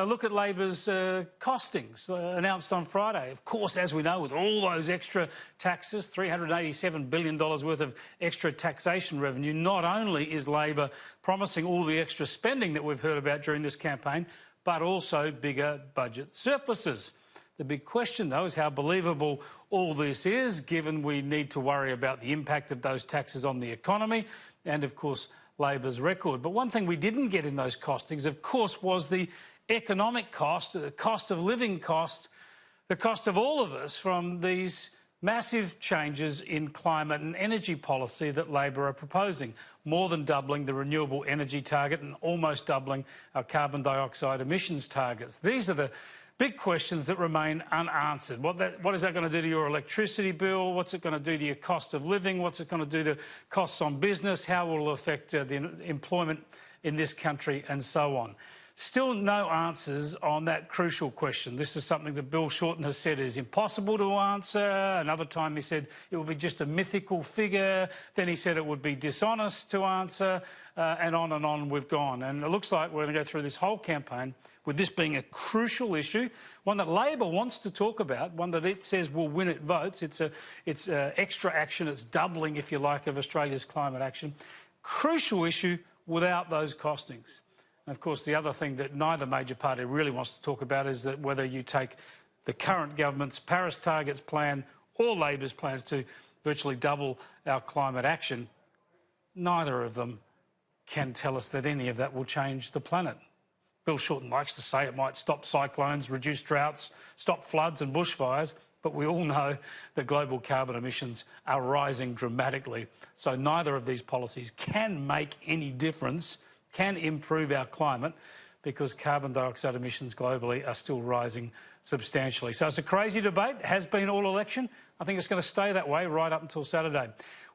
A look at Labor's costings announced on Friday. Of course, as we know, with all those extra taxes, $387 billion worth of extra taxation revenue, not only is Labor promising all the extra spending that we've heard about during this campaign, but also bigger budget surpluses. The big question, though, is how believable all this is, given we need to worry about the impact of those taxes on the economy and, of course, Labor's record. But one thing we didn't get in those costings, of course, was the economic cost, the cost of living cost, the cost of all of us from these massive changes in climate and energy policy that Labor are proposing, more than doubling the renewable energy target and almost doubling our carbon dioxide emissions targets. These are the big questions that remain unanswered. What is that going to do to your electricity bill? What's it going to do to your cost of living? What's it going to do to costs on business? How will it affect the employment in this country and so on? Still no answers on that crucial question. This is something that Bill Shorten has said is impossible to answer. Another time he said it would be just a mythical figure. Then he said it would be dishonest to answer, and on we've gone. And it looks like we're going to go through this whole campaign with this being a crucial issue, one that Labor wants to talk about, one that it says will win at votes. It's extra action. It's doubling, if you like, of Australia's climate action. Crucial issue without those costings. And of course, the other thing that neither major party really wants to talk about is that whether you take the current government's Paris targets plan or Labor's plans to virtually double our climate action, neither of them can tell us that any of that will change the planet. Bill Shorten likes to say it might stop cyclones, reduce droughts, stop floods and bushfires, but we all know that global carbon emissions are rising dramatically. So neither of these policies can make any difference, can improve our climate, because carbon dioxide emissions globally are still rising substantially. So it's a crazy debate, has been all election. I think it's going to stay that way right up until Saturday.